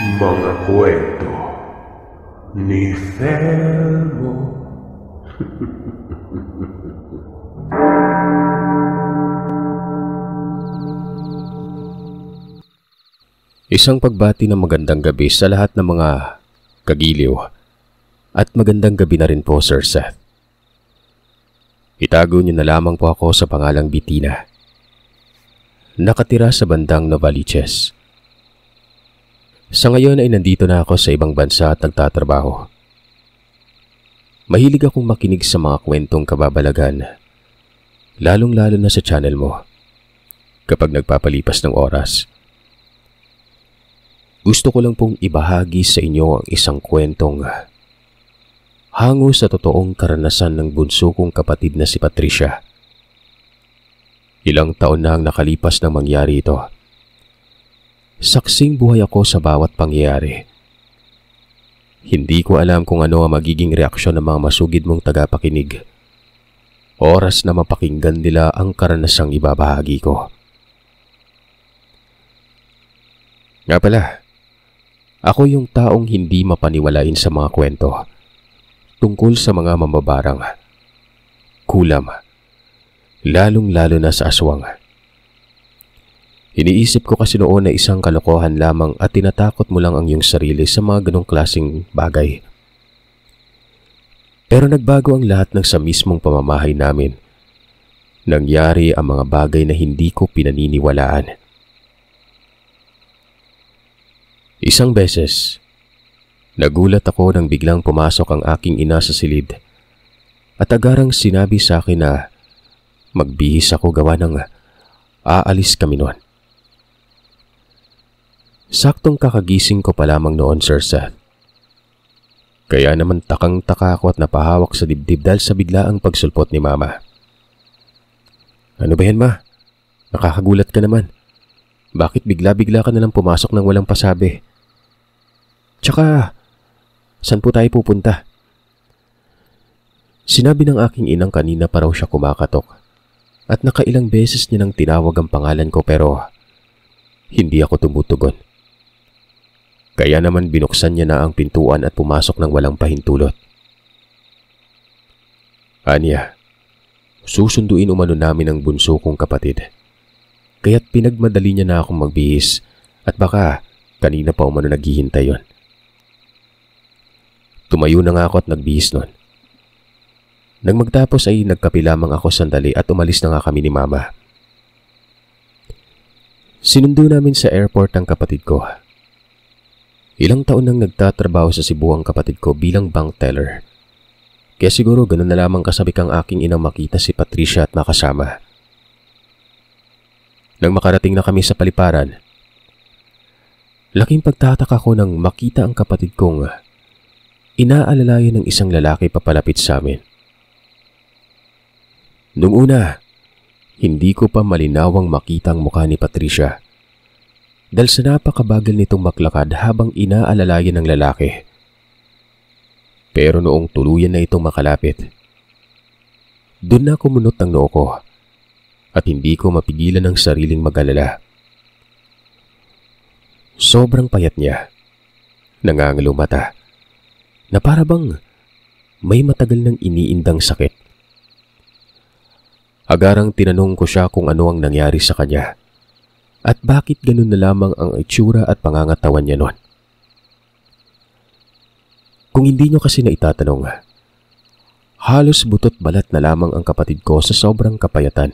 Mga kwento ni Felmo. Isang pagbati ng magandang gabi sa lahat ng mga kagiliw at magandang gabi na rin po, Sir Seth. Itago niyo na lamang po ako sa pangalang Bitina. Nakatira sa bandang Novaliches. Sa ngayon ay nandito na ako sa ibang bansa at nagtatrabaho. Mahilig akong makinig sa mga kwentong kababalagan, lalong-lalo na sa channel mo, kapag nagpapalipas ng oras. Gusto ko lang pong ibahagi sa inyo ang isang kwentong hango sa totoong karanasan ng bunso kong kapatid na si Patricia. Ilang taon na ang nakalipas nang mangyari ito. Saksing buhay ako sa bawat pangyayari. Hindi ko alam kung ano ang magiging reaksyon ng mga masugid mong tagapakinig. Oras na mapakinggan nila ang karanasang ibabahagi ko. Nga pala, ako yung taong hindi mapaniwalain sa mga kwento tungkol sa mga mamabarang, kulam, lalong-lalo na sa aswang. Iniisip ko kasi noon na isang kalokohan lamang at tinatakot mo lang ang iyong sarili sa mga ganong klaseng bagay. Pero nagbago ang lahat ng sa mismong pamamahay namin. Nangyari ang mga bagay na hindi ko pinaniniwalaan. Isang beses, nagulat ako nang biglang pumasok ang aking ina sa silid at agarang sinabi sa akin na magbihis ako gawa ng aalis kami noon. Saktong kakagising ko pa lamang noon, Sir Seth. Kaya naman takang-taka ako at napahawak sa dibdib dahil sa biglaang pagsulpot ni Mama. Ano ba yan, Ma? Nakakagulat ka naman. Bakit bigla-bigla ka nalang pumasok ng walang pasabi? Tsaka, saan po tayo pupunta? Sinabi ng aking inang kanina pa raw siya kumakatok at nakailang beses niya nang tinawag ang pangalan ko pero hindi ako tumutugon. Kaya naman binuksan niya na ang pintuan at pumasok ng walang pahintulot. Anya, susunduin umano namin ang bunso kong kapatid. Kaya't pinagmadali niya na akong magbihis at baka kanina pa umano naghihintay yon. Tumayo na nga ako at nagbihis nun. Nang magtapos ay nagkape lamang ako sandali at umalis na nga kami ni Mama. Sinundo namin sa airport ang kapatid ko. Ilang taon nang nagtatrabaho sa Cebu ang kapatid ko bilang bank teller. Kaya siguro ganun na lamang kasabik ang aking inang makita si Patricia at makasama. Nang makarating na kami sa paliparan, laking pagtataka ko nang makita ang kapatid kong inaalalayan ng isang lalaki papalapit sa amin. Noong una, hindi ko pa malinawang makita ang mukha ni Patricia dahil sa napakabagal nitong maglakad habang inaalalayan ng lalaki. Pero noong tuluyan na itong makalapit, doon na kumunot ang noo ko at hindi ko mapigilan ang sariling mag-alala. Sobrang payat niya, nangangalo mata, na para bang may matagal nang iniindang sakit. Agarang tinanong ko siya kung ano ang nangyari sa kanya at bakit ganun na lamang ang itsura at pangangatawan niya noon. Kung hindi niyo kasi na itatanong, halos butot balat na lamang ang kapatid ko sa sobrang kapayatan.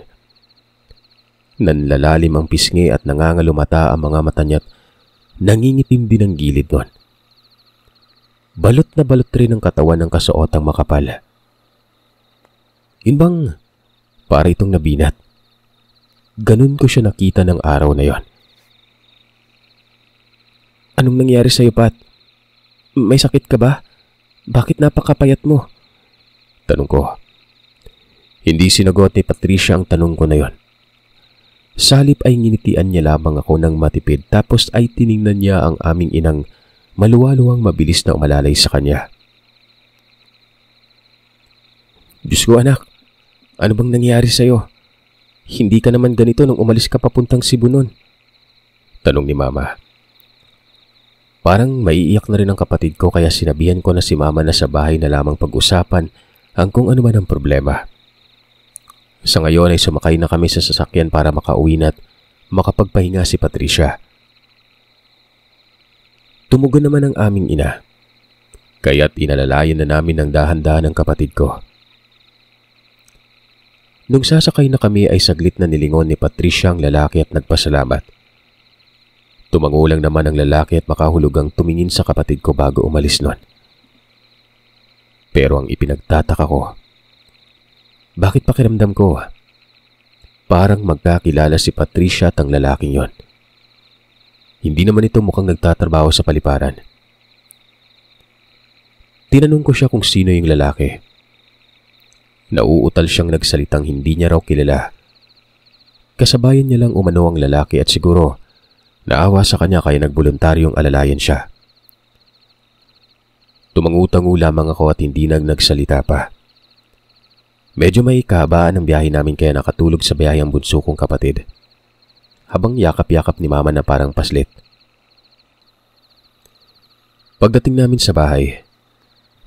Nanlalalim ang pisngi at nangangalumata ang mga mata niya at nangingitim din ang gilid noon. Balot na balot rin ang katawan ng kasuotang makapal. Yun bang para itong nabinat? Ganun ko siya nakita ng araw na yon. Anong nangyari sa'yo, Pat? May sakit ka ba? Bakit napakapayat mo? Tanong ko. Hindi sinagot ni Patricia ang tanong ko na yon. Salip ay nginitian niya lamang ako ng matipid tapos ay tiningnan niya ang aming inang maluwaluwang mabilis na umalalay sa kanya. Diyos ko, anak, ano bang nangyari sa'yo? Hindi ka naman ganito nung umalis ka papuntang Cebu nun. Tanong ni Mama. Parang maiiyak na rin ang kapatid ko kaya sinabihan ko na si Mama na sa bahay na lamang pag-usapan ang kung ano man ang problema. Sa ngayon ay sumakay na kami sa sasakyan para makauwi na at makapagpahinga si Patricia. Tumugon naman ang aming ina, kaya't inalalayan na namin ng dahan-dahan ng kapatid ko. Nung sasakay na kami ay saglit na nilingon ni Patricia ang lalaki at nagpasalamat. Tumango lang naman ang lalaki at makahulugang tumingin sa kapatid ko bago umalis nun. Pero ang ipinagtataka ko, bakit pakiramdam ko? Parang magkakilala si Patricia at ang lalaking yon. Hindi naman ito mukhang nagtatrabaho sa paliparan. Tinanong ko siya kung sino yung lalaki. Nauutal siyang nagsalitang hindi niya raw kilala. Kasabayan niya lang umano ang lalaki at siguro naawa sa kanya kaya nagboluntaryong alalayan siya. Tumangutango lamang ako at hindi nagsalita pa. Medyo may kahabaan ang biyahe namin kaya nakatulog sa biyahe ang bunso kong kapatid, habang yakap-yakap ni Mama na parang paslit. Pagdating namin sa bahay,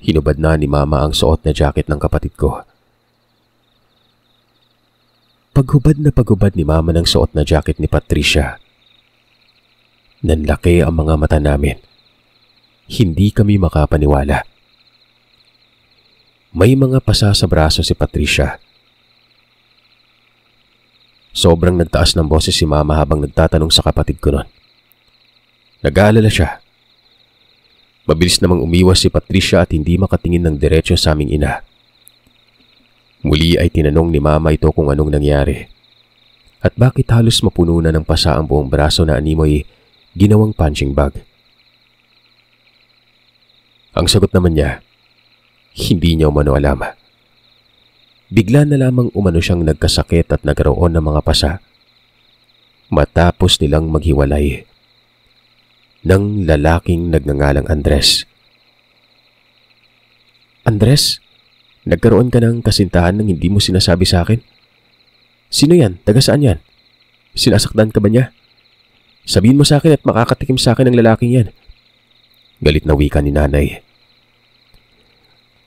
hinubad na ni Mama ang suot na jacket ng kapatid ko. Paghubad ni Mama ng suot na jacket ni Patricia, nanlaki ang mga mata namin. Hindi kami makapaniwala. May mga pasa sa braso si Patricia. Sobrang nagtaas ng boses si Mama habang nagtatanong sa kapatid ko nun. Nag-aalala siya. Mabilis namang umiwas si Patricia at hindi makatingin ng diretso sa aming ina. Muli ay tinanong ni Mama ito kung anong nangyari at bakit halos mapuno na ng pasa ang buong braso na animoy ginawang punching bag. Ang sagot naman niya, hindi niya umano alam. Bigla na lamang umano siyang nagkasakit at nagkaroon ng mga pasa matapos nilang maghiwalay ng lalaking nagngangalang Andres. Andres? Nagkaroon ka ng kasintahan nang hindi mo sinasabi sa akin? Sino yan? Taga saan yan? Sinasaktan ka ba niya? Sabihin mo sa akin at makakatikim sa akin ng lalaking yan. Galit na wika ni nanay.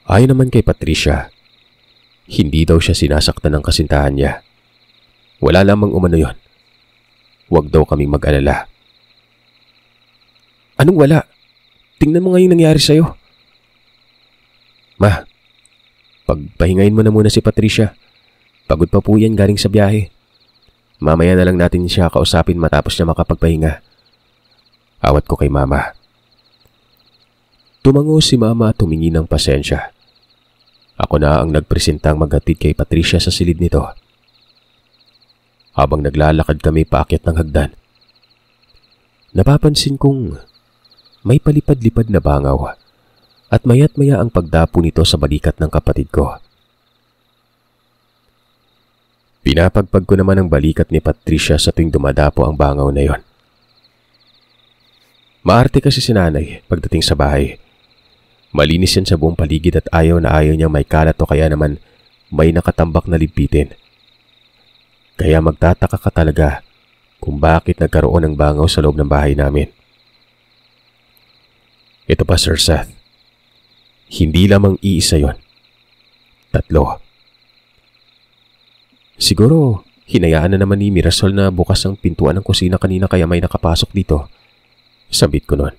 Ayon naman kay Patricia, hindi daw siya sinasaktan ng kasintahan niya. Wala lamang umano yon. Huwag daw kaming mag-alala. Anong wala? Tingnan mo nga yung nangyari sa'yo. Ma, pagpahingayin mo na muna si Patricia. Pagod pa po yan galing sa biyahe. Mamaya na lang natin siya kausapin matapos niya makapagpahinga. Awat ko kay Mama. Tumango si Mama at humingi ng pasensya. Ako na ang nagpresentang maghatid kay Patricia sa silid nito. Habang naglalakad kami paakyat ng hagdan, napapansin kong may palipad-lipad na bangaw at maya't maya ang pagdapo nito sa balikat ng kapatid ko. Pinapagpag ko naman ang balikat ni Patricia sa tuwing dumadapo ang bangaw na yon. Maarte kasi si nanay pagdating sa bahay. Malinis yan sa buong paligid at ayaw na ayaw niyang may kalat o kaya naman may nakatambak na ligpitin. Kaya magtataka ka talaga kung bakit nagkaroon ng bangaw sa loob ng bahay namin. Ito pa, Sir Seth. Hindi lamang iisa yon. 3. Siguro, hinayaan na naman ni Mirasol na bukas ang pintuan ng kusina kanina kaya may nakapasok dito. Sabit ko nun.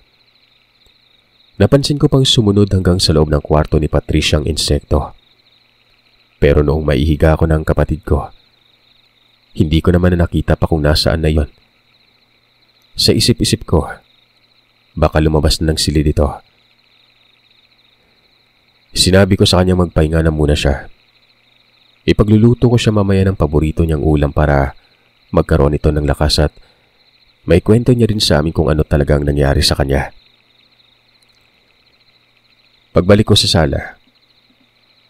Napansin ko pang sumunod hanggang sa loob ng kwarto ni Patricia ang insekto. Pero noong maihiga ako ng kapatid ko, hindi ko naman nakita pa kung nasaan na yon. Sa isip-isip ko, baka lumabas na ng silid ito. Sinabi ko sa kanya magpahinga na muna siya. Ipagluluto ko siya mamaya ng paborito niyang ulam para magkaroon ito ng lakas at may kwento niya rin sa amin kung ano talagang nangyari sa kanya. Pagbalik ko sa sala,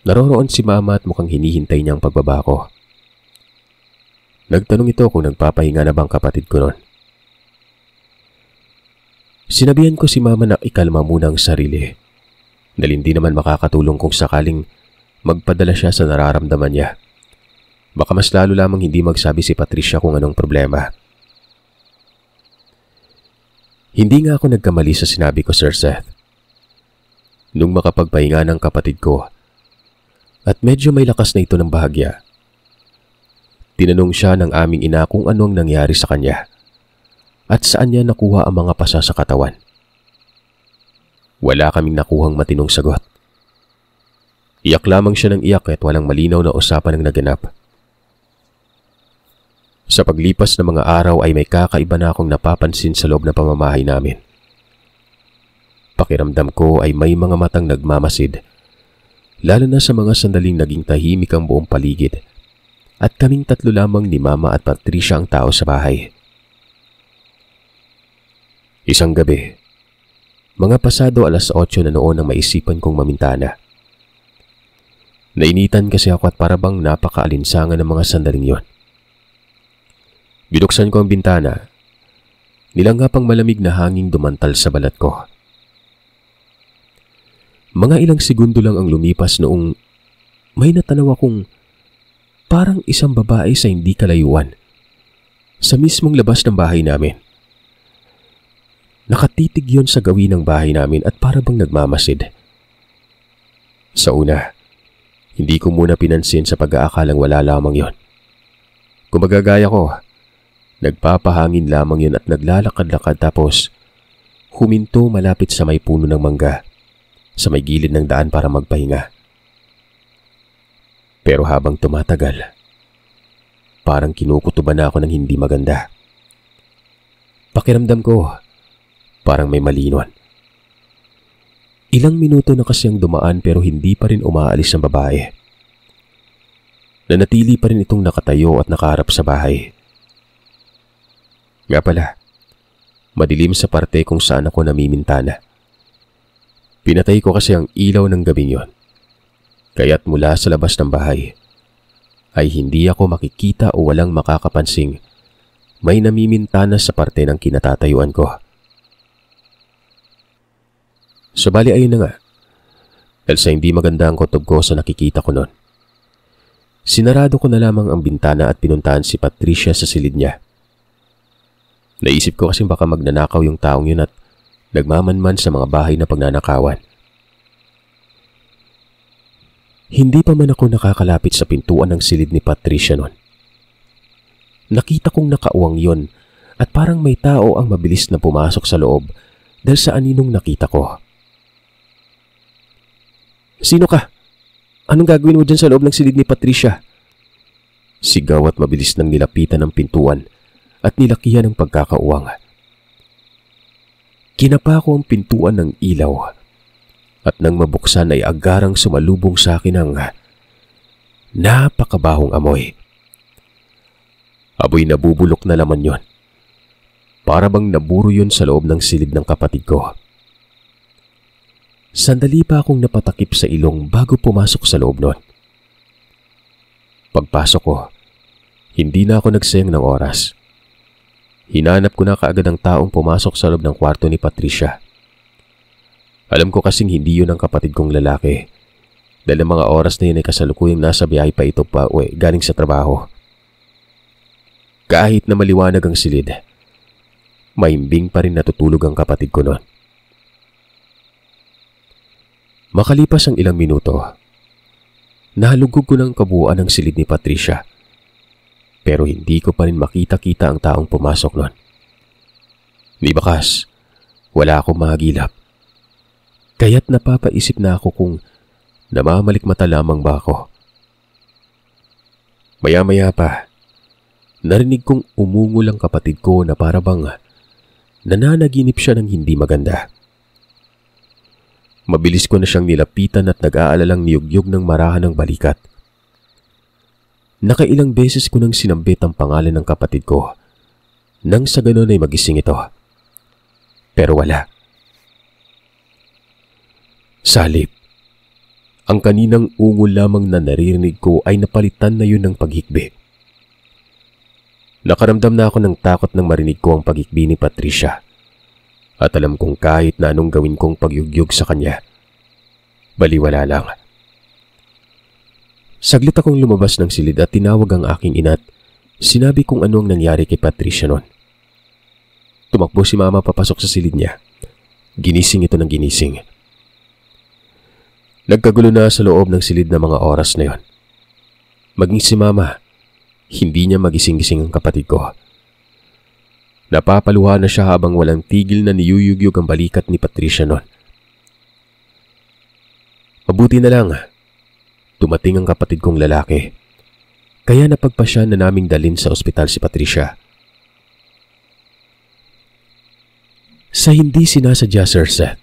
naroroon si Mama at mukhang hinihintay niya ang pagbaba ko. Nagtanong ito kung nagpapahinga na bang kapatid ko noon. Sinabihan ko si Mama na ikalma muna ang sarili dahil hindi naman makakatulong kung sakaling magpadala siya sa nararamdaman niya. Baka mas lalo lamang hindi magsabi si Patricia kung anong problema. Hindi nga ako nagkamali sa sinabi ko, Sir Seth. Nung makapagpahinga ng kapatid ko at medyo may lakas na ito ng bahagya, tinanong siya ng aming ina kung anong nangyari sa kanya at saan niya nakuha ang mga pasa sa katawan. Wala kaming nakuhang matinong sagot. Iyak lamang siya ng iyak at walang malinaw na usapan ang naganap. Sa paglipas ng mga araw ay may kakaiba na akong napapansin sa loob ng pamamahay namin. Pakiramdam ko ay may mga matang nagmamasid, lalo na sa mga sandaling naging tahimik ang buong paligid at kaming tatlo lamang ni Mama at Patricia ang tao sa bahay. Isang gabi, mga pasado 8:00 na noon ang maisipan kong mamintana. Nainitan kasi ako at parabang napakaalinsangan ng mga sandaling yon. Binuksan ko ang bintana. Nilanghap ang malamig na hangin dumantal sa balat ko. Mga ilang segundo lang ang lumipas noong may natanaw akong parang isang babae sa hindi kalayuan sa mismong labas ng bahay namin. Nakatitig yon sa gawin ng bahay namin at parabang nagmamasid. Sa una, hindi ko muna pinansin sa pag-aakalang wala lamang yon. Kung magagaya ko, nagpapahangin lamang yun at naglalakad-lakad tapos huminto malapit sa may puno ng mangga sa may gilid ng daan para magpahinga. Pero habang tumatagal, parang kinukutuban na ako ng hindi maganda. Pakiramdam ko, parang may malinon. Ilang minuto na kasi ang dumaan pero hindi pa rin umaalis ang babae. Nanatili pa rin itong nakatayo at nakaharap sa bahay. Nga pala, madilim sa parte kung saan ako namimintana. Pinatay ko kasi ang ilaw ng gabing yon. Kaya't mula sa labas ng bahay, ay hindi ako makikita o walang makakapansing may namimintana sa parte ng kinatatayuan ko. Subali ayun na nga, dahil sa hindi maganda ang kutob ko sa nakikita ko noon. Sinarado ko na lamang ang bintana at pinuntahan si Patricia sa silid niya. Naisip ko kasing baka magnanakaw yung taong yun at nagmamanman sa mga bahay na pagnanakawan. Hindi pa man ako nakakalapit sa pintuan ng silid ni Patricia noon. Nakita kong nakauwang yon at parang may tao ang mabilis na pumasok sa loob dahil sa aninong nakita ko. "Sino ka? Anong gagawin mo dyan sa loob ng silid ni Patricia?" Sigaw at mabilis nang nilapitan ng pintuan at nilakihan ng pagkakauwang. Kinapa ko ang pintuan ng ilaw at nang mabuksan ay agarang sumalubong sa akin ang napakabahong amoy. Aboy nabubulok na laman yon. Para bang naburo yon sa loob ng silid ng kapatid ko. Sandali pa akong napatakip sa ilong bago pumasok sa loob nun. Pagpasok ko, hindi na ako nagsayang ng oras. Hinanap ko na kaagad ang taong pumasok sa loob ng kwarto ni Patricia. Alam ko kasing hindi yun ang kapatid kong lalaki. Dahil ang mga oras na yun ay kasalukuyang nasa biyahe pa ito pa galing sa trabaho. Kahit na maliwanag ang silid, mahimbing pa rin natutulog ang kapatid ko noon. Makalipas ang ilang minuto, nahalugog ko ng kabuuan ng silid ni Patricia. Pero hindi ko pa rin makita-kita ang taong pumasok noon. Ni bakas, wala akong mahagilap. Kaya't napapaisip na ako kung namamalikmata lamang ba ako. Maya-maya pa, narinig kong umungol ang kapatid ko na parabang nananaginip siya ng hindi maganda. Mabilis ko na siyang nilapitan at nag-aalalang niyugyug ng marahan ng balikat. Nakailang beses ko nang sinambit ang pangalan ng kapatid ko nang sa ganon ay magising ito. Pero wala. Salip, ang kaninang ungol lamang na naririnig ko ay napalitan na yun ng paghikbi. Nakaramdam na ako ng takot nang marinig ko ang paghikbi ni Patricia. At alam kong kahit na anong gawin kong pagyugyug sa kanya, baliwala lang. Saglit akong lumabas ng silid at tinawag ang aking ina at sinabi kung ano ang nangyari kay Patricia noon. Tumakbo si Mama papasok sa silid niya. Ginising ito ng ginising. Nagkagulo na sa loob ng silid na mga oras na yon. Maging si Mama, hindi niya magising-gising ang kapatid ko. Napapaluha na siya habang walang tigil na niyuyugyug ang balikat ni Patricia noon. Mabuti na lang, dumating ang kapatid kong lalaki. Kaya napagpasya na naming dalhin sa ospital si Patricia. Sa hindi sinasadya, Sir Seth,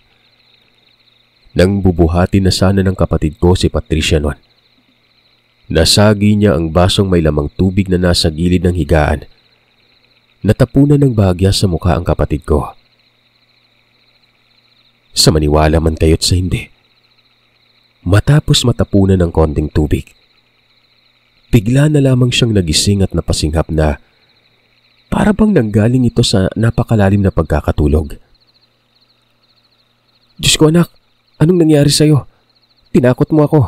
nang bubuhati na sana ng kapatid ko si Patricia noon, nasagi niya ang basong may lamang tubig na nasa gilid ng higaan. Natapunan ng bahagya sa mukha ang kapatid ko. Sa maniwala man kayo't sa hindi, matapos matapunan ng konting tubig, bigla na lamang siyang nagising at napasinghap na para bang nanggaling ito sa napakalalim na pagkakatulog. Diyos ko anak, anong nangyari sa'yo? Tinakot mo ako.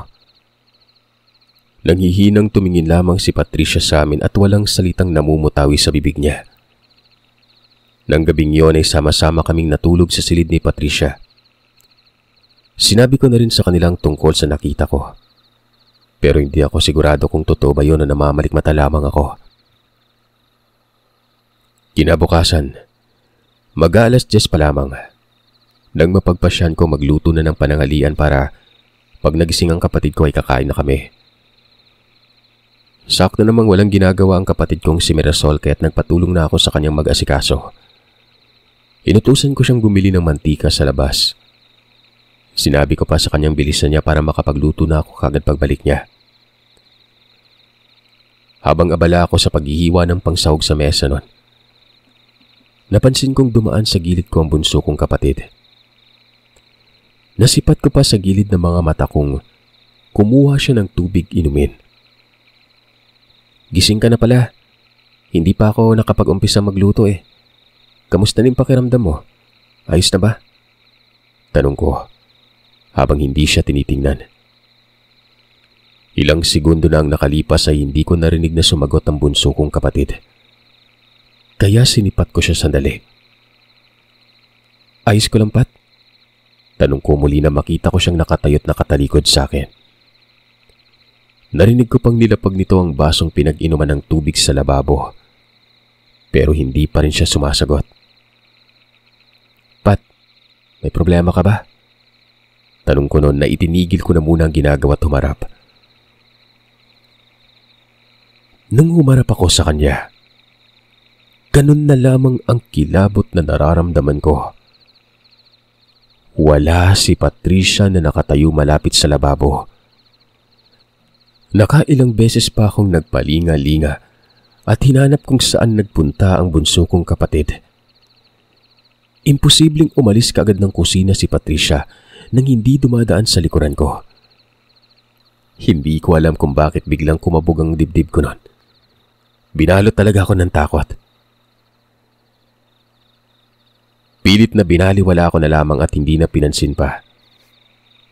Nanghihinang tumingin lamang si Patricia sa amin at walang salitang namumutawi sa bibig niya. Nang gabing yon ay sama-sama kaming natulog sa silid ni Patricia. Sinabi ko na rin sa kanilang tungkol sa nakita ko. Pero hindi ako sigurado kung totoo ba yun na namamalikmata lamang ako. Kinabukasan, mag-aalas 10 pa lamang, nang mapagpasyan ko magluto na ng pananghalian para pag nagising ang kapatid ko ay kakain na kami. Sakto namang walang ginagawa ang kapatid kong si Mirasol kaya't nagpatulong na ako sa kanyang mag-asikaso. Inutusan ko siyang bumili ng mantika sa labas. Sinabi ko pa sa kanyang bilisan niya para makapagluto na ako kagad pagbalik niya. Habang abala ako sa paghihiwa ng pangsahog sa mesa noon, napansin kong dumaan sa gilid ko ang bunso kong kapatid. Nasipat ko pa sa gilid ng mga mata kong kumuha siya ng tubig inumin. Gising ka na pala. Hindi pa ako nakapag-umpisa magluto eh. Kamusta rin pakiramdam mo? Ayos na ba? Tanong ko habang hindi siya tinitingnan. Ilang segundo na ang nakalipas ay hindi ko narinig na sumagot ang bunso kong kapatid. Kaya sinipat ko siya sandali. Ayos ko lang, Pat? Tanong ko muli na makita ko siyang nakatayo't nakatalikod sa akin. Narinig ko pang nilapag nito ang basong pinag-inuman ng tubig sa lababo. Pero hindi pa rin siya sumasagot. Pat, may problema ka ba? Tanong ko noon na itinigil ko na muna ang ginagawa at humarap. Nung humarap ako sa kanya, ganun na lamang ang kilabot na nararamdaman ko. Wala si Patricia na nakatayo malapit sa lababo. Nakailang beses pa akong nagpalinga-linga at hinanap kung saan nagpunta ang bunso kong kapatid. Imposibleng umalis kaagad ng kusina si Patricia nang hindi dumadaan sa likuran ko. Hindi ko alam kung bakit biglang kumabog ang dibdib ko noon. Binalot talaga ako ng takot. Pilit na binaliwala ako na lamang at hindi na pinansin pa.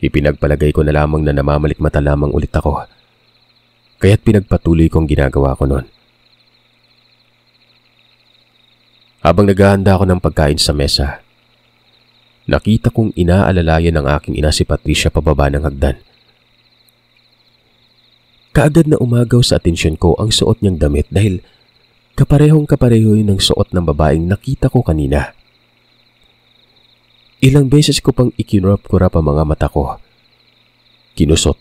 Ipinagpalagay ko na lamang na namamalikmata lamang ulit ako. Kaya't pinagpatuloy kong ginagawa ko noon. Habang naghahanda ako ng pagkain sa mesa, nakita kong inaalalayan ng aking ina si Patricia pababa ng hagdan. Kaagad na umagaw sa atensyon ko ang suot niyang damit dahil kaparehong-kapareho yun ng suot ng babaeng nakita ko kanina. Ilang beses ko pang ikinurap-kurap ang mga mata ko. Kinusot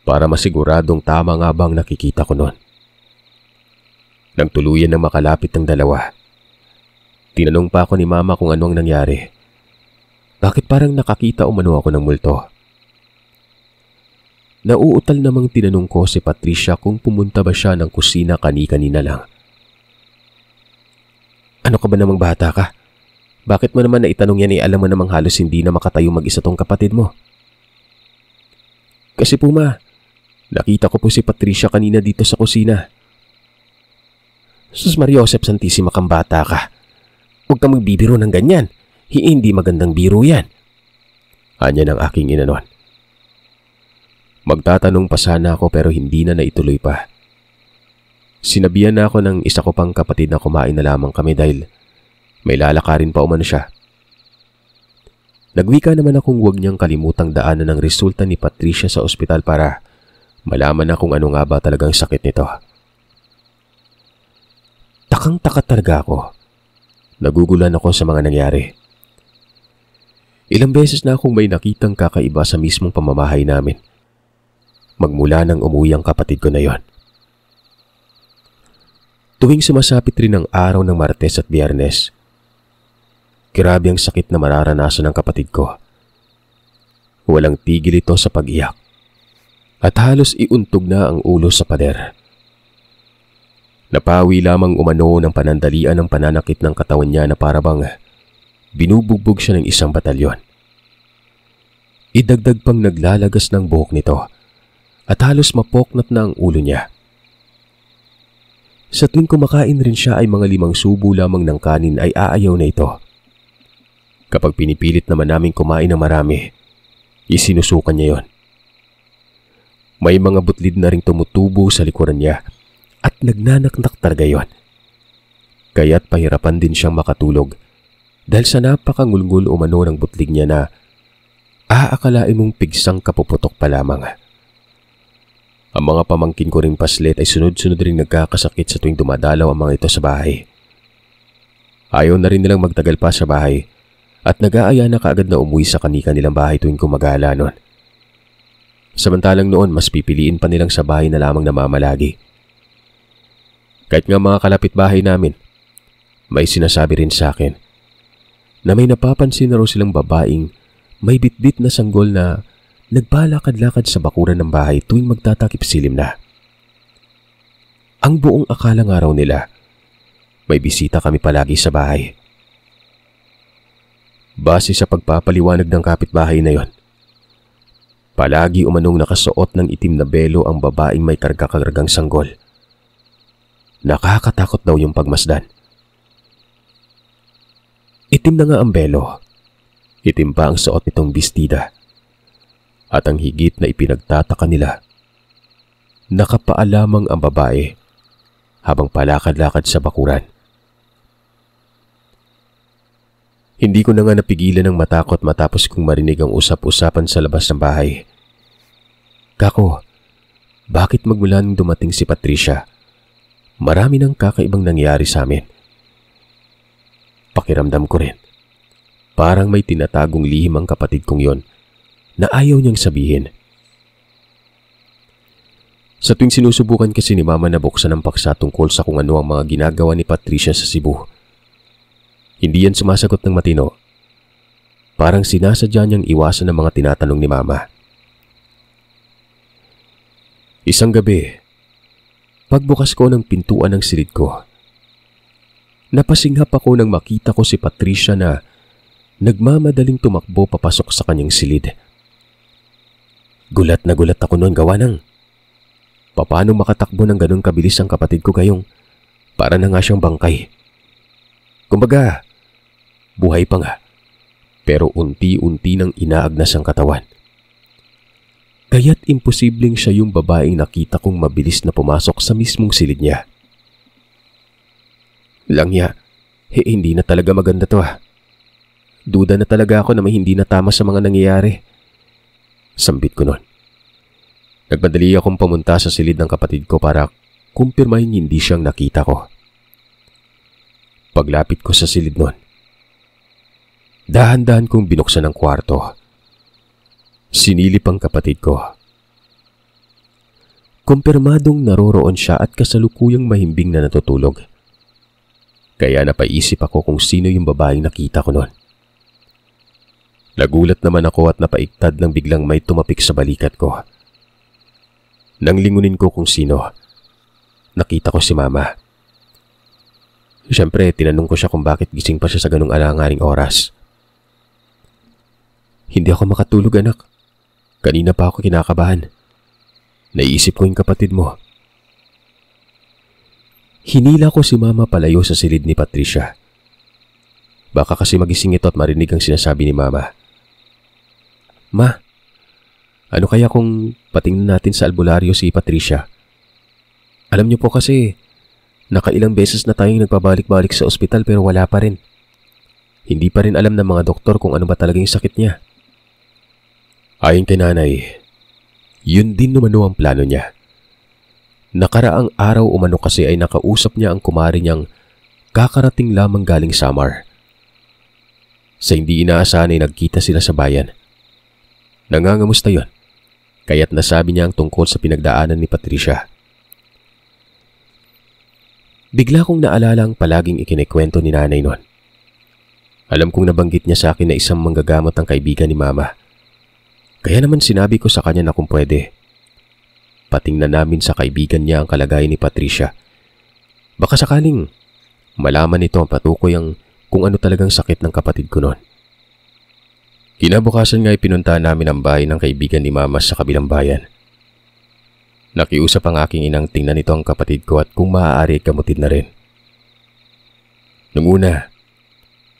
para masiguradong tama nga bang nakikita ko noon. Nang tuluyan na makalapit ng dalawa, tinanong pa ako ni Mama kung ano ang nangyari. Bakit parang nakakita umano ako ng multo? Nauutal namang tinanong ko si Patricia kung pumunta ba siya ng kusina kani-kanina lang. Ano ka ba namang bata ka? Bakit mo naman naitanong yan alam mo namang halos hindi na makatayo mag-isa tong kapatid mo? Kasi po ma, nakita ko po si Patricia kanina dito sa kusina. Sus Maria Josep Santissima kang bata ka. Huwag kang magbibiro ng ganyan. Hindi magandang biro yan. Anya ng aking ina noon. Magtatanong pa sana ako pero hindi na naituloy pa. Sinabihan na ako ng isa ko pang kapatid na kumain na lamang kami dahil May lalakarin pa umano siya. Nagwika naman akong huwag niyang kalimutang daanan ng resulta ni Patricia sa ospital para malaman na kung ano nga ba talagang sakit nito. Takang-taka talaga ako. Nagugulan ako sa mga nangyari. Ilang beses na akong may nakitang kakaiba sa mismong pamamahay namin. Magmula nang umuwi ang kapatid ko na yon. Tuwing sumasapit rin ang araw ng Martes at Biyernes, grabe ang sakit na mararanasan ng kapatid ko. Walang tigil ito sa pag-iyak at halos iuntog na ang ulo sa pader. Napawi lamang umano ng panandalian ng pananakit ng katawan niya na parabang binubugbog siya ng isang batalyon. Idagdag pang naglalagas ng buhok nito at halos mapoknat na ang ulo niya. Sa tuwing kumakain rin siya ay mga 5 subo lamang ng kanin ay aayaw na ito. Kapag pinipilit naman namin kumain ng marami, isinusukan niya yon. May mga butlid na ring tumutubo sa likuran niya at nagnanaknak talaga yon. Kaya't pahirapan din siyang makatulog dahil sa napakangulngul umano ng butlig niya na aakalain mong pigsang kapuputok pa lamang. Ang mga pamangkin ko ring paslet ay sunod-sunod ring nagkakasakit sa tuwing dumadalaw ang mga ito sa bahay. Ayaw na rin nilang magtagal pa sa bahay at nag-aaya na kaagad na umuwi sa kani-kanilang bahay tuwing kumagala noon. Samantalang noon mas pipiliin pa nilang sa bahay na lamang namamalagi. Kahit nga mga kalapit bahay namin, may sinasabi rin sa akin na may napapansin na raw silang babaeng may bitbit na sanggol na nagbalakad-lakad sa bakuran ng bahay tuwing magtatakip silim na. Ang buong akala nga raw nila, may bisita kami palagi sa bahay. Base sa pagpapaliwanag ng kapitbahay na yon, palagi umanong nakasuot ng itim na belo ang babaeng may karga-kargang sanggol. Nakakatakot daw yung pagmasdan. Itim na nga ang belo, itim pa ang suot nitong bestida. At ang higit na ipinagtataka nila, nakapaalamang ang babae habang palakad-lakad sa bakuran. Hindi ko na nga napigilan ng matakot matapos kong marinig ang usap-usapan sa labas ng bahay. Kako, bakit magmula nung dumating si Patricia, marami nang kakaibang nangyari sa amin? Pakiramdam ko rin, parang may tinatagong lihim ang kapatid kong yon na ayaw niyang sabihin. Sa tuwing sinusubukan kasi ni Mama na buksan ang paksa tungkol sa kung ano ang mga ginagawa ni Patricia sa Cebu, hindi yan sumasagot ng matino. Parang sinasadya niyang iwasan ang mga tinatanong ni Mama. Isang gabi, pagbukas ko ng pintuan ng silid ko, napasinghap ako nang makita ko si Patricia na nagmamadaling tumakbo papasok sa kanyang silid. Gulat na gulat ako noon gawa ng paano makatakbo ng ganun kabilis ang kapatid ko gayong para na nga siyang bangkay. Kumbaga, buhay pa nga, pero unti-unti nang inaagnas ang katawan. Kaya't imposibleng siya yung babaeng nakita kong mabilis na pumasok sa mismong silid niya. Langya, hindi na talaga maganda to ah. Duda na talaga ako na may hindi na tama sa mga nangyayari. Sambit ko nun. Nagmadali akong pumunta sa silid ng kapatid ko para kumpirmahin hindi siyang nakita ko. Paglapit ko sa silid nun, dahan-dahan kong binuksan ang kwarto. Sinilip ang kapatid ko. Kumpirmadong naroroon siya at kasalukuyang mahimbing na natutulog. Kaya napaisip ako kung sino yung babaeng nakita ko nun. Nagulat naman ako at napaiktad nang biglang may tumapik sa balikat ko. Nang lingunin ko kung sino, nakita ko si Mama. Siyempre, tinanong ko siya kung bakit gising pa siya sa ganung alangaring oras. Hindi ako makatulog, anak. Kanina pa ako kinakabahan. Naiisip ko yung kapatid mo. Hinila ko si Mama palayo sa silid ni Patricia. Baka kasi magising ito at marinig ang sinasabi ni Mama. Ma, ano kaya kung patingnan natin sa albularyo si Patricia? Alam niyo po kasi, nakailang beses na tayong nagpabalik-balik sa ospital pero wala pa rin. hindi pa rin alam ng mga doktor kung ano ba talagang sakit niya. Ayon kay nanay, yun din numano ang plano niya. Nakaraang araw umano kasi ay nakausap niya ang kumari niyang kakarating lamang galing Samar. Sa hindi inaasahan ay nagkita sila sa bayan. Nangangamusta yon, kaya't nasabi niya ang tungkol sa pinagdaanan ni Patricia. Bigla kong naalala ang palaging ikinikwento ni nanay noon. Alam kong nabanggit niya sa akin na isang manggagamot ang kaibigan ni Mama. Kaya naman sinabi ko sa kanya na kung pwede, patingnan namin sa kaibigan niya ang kalagayan ni Patricia. Baka sakaling malaman nito ang patukoy kung ano talagang sakit ng kapatid ko noon. Kinabukasan nga pinuntahan namin ang bahay ng kaibigan ni Mama sa kabilang bayan. Nakiusap ang aking inang tingnan nito ang kapatid ko at kung maaari gamutin na rin. Nung una,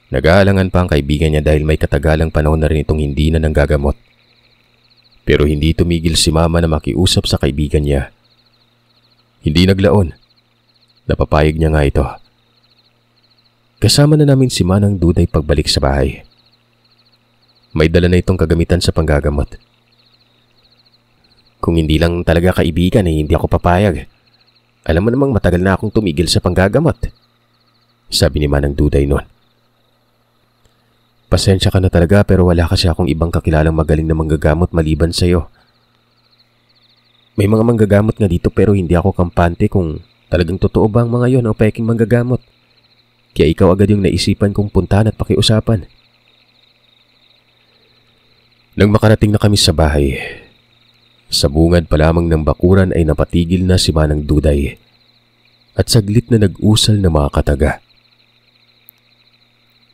nag-aalangan pa ang kaibigan niya dahil may katagalang panahon na rin itong hindi na nanggagamot. Pero hindi tumigil si Mama na makiusap sa kaibigan niya. Hindi naglaon. Napapayag niya nga ito. Kasama na namin si Manang Duday pagbalik sa bahay. May dala na itong kagamitan sa panggagamot. Kung hindi lang talaga kaibigan ay hindi ako papayag. Alam mo namang matagal na akong tumigil sa panggagamot, sabi ni Manang Duday noon. Pasensya ka na talaga pero wala kasi akong ibang kakilalang magaling na manggagamot maliban sa iyo. May mga manggagamot nga dito pero hindi ako kampante kung talagang totoo ba ang mga yon o peking manggagamot. Kaya ikaw agad yung naisipan kong puntahan at pakiusapan. Nang makarating na kami sa bahay, sa bungad pa lamang ng bakuran ay napatigil na si Manang Duday at saglit na nag-usal na mga kataga.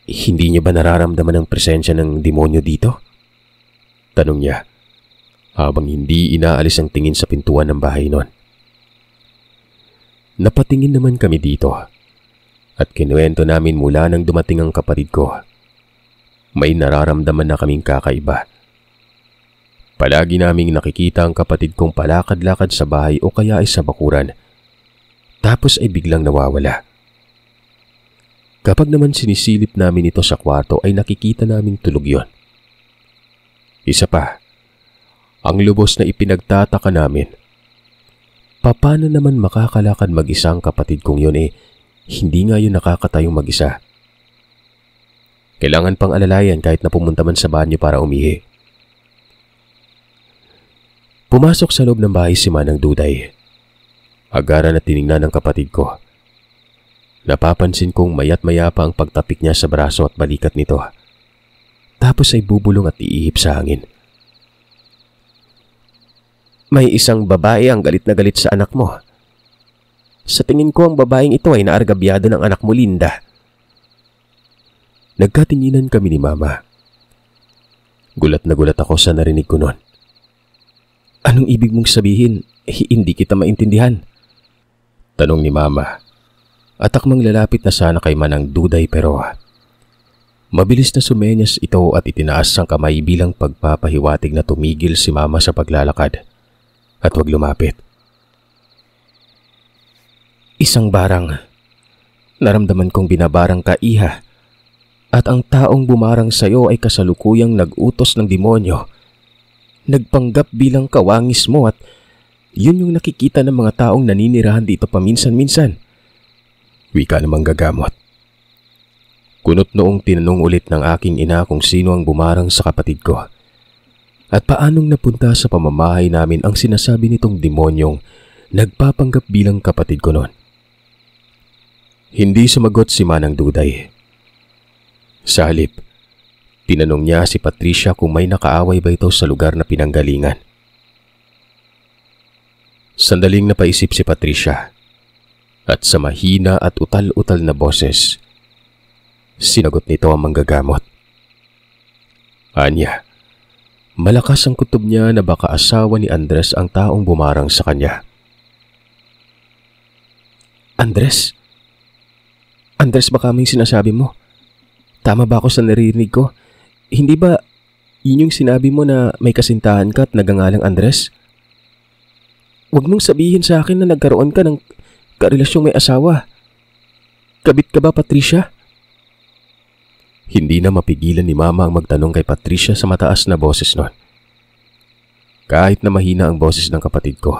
Hindi niya ba nararamdaman ang presensya ng demonyo dito? Tanong niya, habang hindi inaalis ang tingin sa pintuan ng bahay noon. Napatingin naman kami dito at kinuwento namin mula nang dumating ang kapatid ko. May nararamdaman na kaming kakaiba. Palagi naming nakikita ang kapatid kong palakad-lakad sa bahay o kaya ay sa bakuran. Tapos ay biglang nawawala. Kapag naman sinisilip namin ito sa kwarto ay nakikita naming tulog yon. Isa pa, ang lubos na ipinagtataka namin. Paano naman makakalakad mag-isa ang kapatid kong yun hindi nga yun nakakatayong mag-isa. Kailangan pang alalayan kahit na pumunta man sa banyo para umihi. Pumasok sa loob ng bahay si Manang Duday. Agaran na tiningnan ng kapatid ko. Napapansin kong mayat-maya pa ang pagtapik niya sa braso at balikat nito. Tapos ay bubulong at iihip sa hangin. May isang babae ang galit na galit sa anak mo. Sa tingin ko ang babaeng ito ay naargabyado ng anak mo, Linda. Nagkatinginan kami ni Mama. Gulat na gulat ako sa narinig ko noon. Anong ibig mong sabihin? Hindi kita maintindihan. Tanong ni Mama. At akmang lalapit na sana kay Manang Duday pero mabilis na sumenyas ito at itinaas ang kamay bilang pagpapahiwatig na tumigil si Mama sa paglalakad at huwag lumapit. Isang barang. Naramdaman kong binabarang ka, Iha. At ang taong bumarang sa'yo ay kasalukuyang nag-utos ng demonyo. Nagpanggap bilang kawangis mo at yun yung nakikita ng mga taong naninirahan dito paminsan-minsan. Wika namang gagamot. Kunot noong tinanong ulit ng aking ina kung sino ang bumarang sa kapatid ko. At paanong napunta sa pamamahay namin ang sinasabi nitong demonyong nagpapanggap bilang kapatid ko noon. Hindi sumagot si Manang Duday. Sa halip, tinanong niya si Patricia kung may nakaaway ba ito sa lugar na pinanggalingan. Sandaling napaisip si Patricia at sa mahina at utal-utal na boses, sinagot nito ang manggagamot. Anya, malakas ang kutob niya na baka asawa ni Andres ang taong bumarang sa kanya. Andres? Andres ba kaming sinasabi mo? Tama ba ako sa narinig ko? Hindi ba yun yung sinabi mo na may kasintahan ka at nagangalang Andres? Huwag mong sabihin sa akin na nagkaroon ka ng karelasyong may asawa. Kabit ka ba, Patricia? Hindi na mapigilan ni Mama ang magtanong kay Patricia sa mataas na boses nun. Kahit na mahina ang boses ng kapatid ko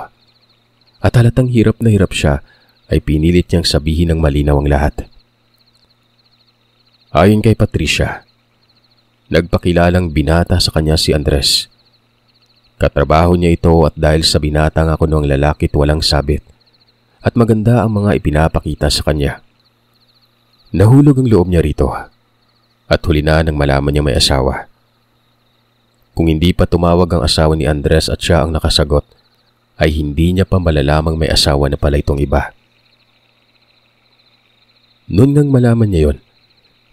at halatang hirap na hirap siya, ay pinilit niyang sabihin ng malinaw ang lahat. Ayon kay Patricia, nagpakilalang binata sa kanya si Andres. Katrabaho niya ito at dahil sa binatang ako noong lalaki at walang sabit at maganda ang mga ipinapakita sa kanya. Nahulog ang loob niya rito at huli na nang malaman niya may asawa. Kung hindi pa tumawag ang asawa ni Andres at siya ang nakasagot, ay hindi niya pa malalamang may asawa na pala itong iba. Noon ngang malaman niya yon,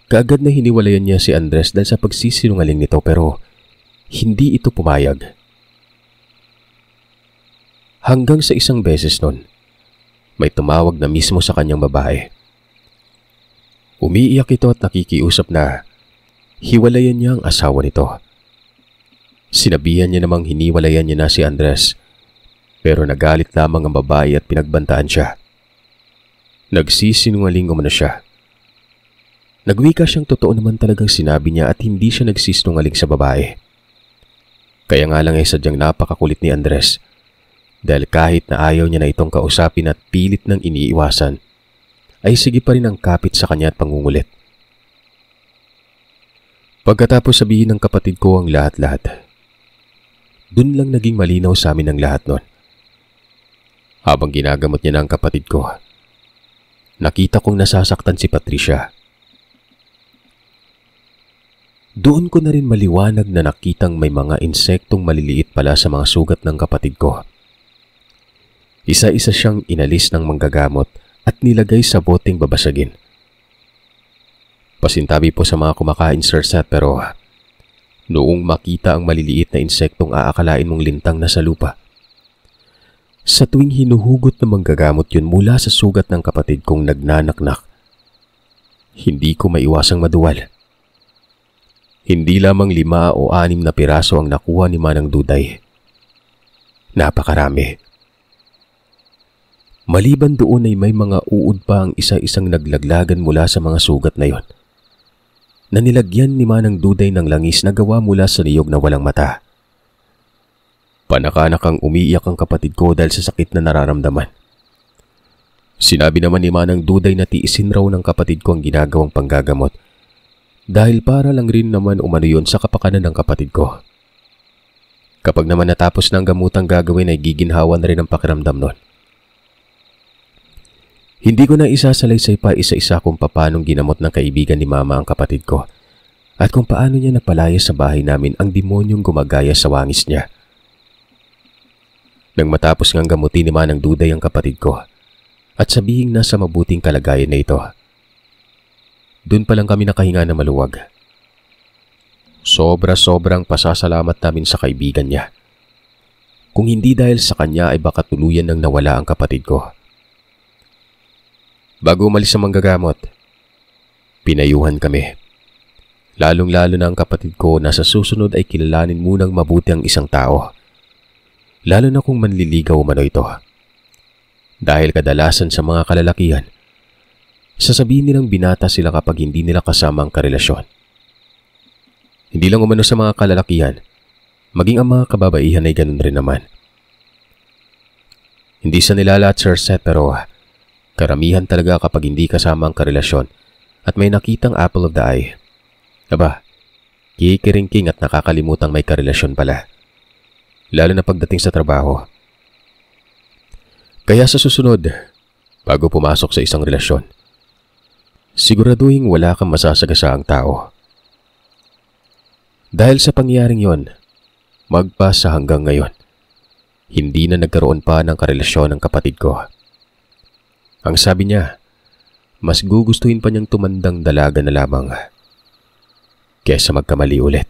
kaagad na hiniwalayan niya si Andres dahil sa pagsisinungaling nito, pero hindi ito pumayag. Hanggang sa isang beses nun, may tumawag na mismo sa kanyang babae. Umiiyak ito at nakikiusap na hiwalayan niya ang asawa nito. Sinabihan niya namang hiniwalayan niya na si Andres, pero nagalit lamang ang babae at pinagbantaan siya. Nagsisinungaling umano siya. Nagwika siyang totoo naman talagang sinabi niya at hindi siya nagsisinungaling sa babae. Kaya nga lang ay sadyang napakakulit ni Andres, dahil kahit na ayaw niya na itong kausapin at pilit ng iniiwasan, ay sige pa rin ang kapit sa kanya at pangungulit. Pagkatapos sabihin ng kapatid ko ang lahat-lahat, dun lang naging malinaw sa amin ang lahat nun. Habang ginagamot niya ng kapatid ko, nakita kong nasasaktan si Patricia. Doon ko na rin maliwanag na nakitang may mga insektong maliliit pala sa mga sugat ng kapatid ko. Isa-isa siyang inalis ng manggagamot at nilagay sa boteng babasagin. Pasintabi po sa mga kumakain, Sir Seth, pero noong makita ang maliliit na insektong aakalain mong lintang na sa lupa, sa tuwing hinuhugot ng manggagamot yun mula sa sugat ng kapatid kong nagnanaknak, hindi ko maiwasang maduwal. Hindi lamang 5 o 6 na piraso ang nakuha ni Manang Duday. Napakarami. Maliban doon ay may mga uod pa ang isa-isang naglaglagan mula sa mga sugat na yon, na nilagyan ni Manang Duday ng langis na gawa mula sa niyog na walang mata. Panakanakang umiiyak ang kapatid ko dahil sa sakit na nararamdaman. Sinabi naman ni Manang Duday na tiisin raw ng kapatid ko ang ginagawang panggagamot dahil para lang rin naman umano yun sa kapakanan ng kapatid ko. Kapag naman natapos na ang gamutang gagawin ay giginhawa na rin ang pakiramdam nun. Hindi ko na isasalaysay pa isa-isa kung paanong ginamot ng kaibigan ni Mama ang kapatid ko at kung paano niya napalaya sa bahay namin ang demonyong gumagaya sa wangis niya. Nang matapos ngang gamutin ni Manang Duday ang kapatid ko at sabihing nasa mabuting kalagayan na ito, doon pa lang kami nakahinga na maluwag. Sobra-sobrang pasasalamat namin sa kaibigan niya. Kung hindi dahil sa kanya ay baka tuluyan nang nawala ang kapatid ko. Bago umalis sa manggagamot, pinayuhan kami. Lalong-lalo na ang kapatid ko na sa susunod ay kilalanin munang mabuti ang isang tao. Lalo na kung manliligaw umano ito. Dahil kadalasan sa mga kalalakihan, sasabihin nilang binata sila kapag hindi nila kasama ang karelasyon. Hindi lang umano sa mga kalalakihan, maging ang mga kababaihan ay ganun rin naman. Hindi sa nilalat, Sir Seth, pero karamihan talaga kapag hindi kasama ang karelasyon at may nakitang apple of the eye. Aba, kikiringking at nakakalimutang may karelasyon pala. Lalo na pagdating sa trabaho. Kaya sa susunod, bago pumasok sa isang relasyon, siguraduhin wala kang masasagasaang tao. Dahil sa pangyayaring yon, magpasa hanggang ngayon, hindi na nagkaroon pa ng karelasyon ng kapatid ko. Ang sabi niya, mas gugustuhin pa niyang tumandang dalaga na lamang kesa magkamali ulit.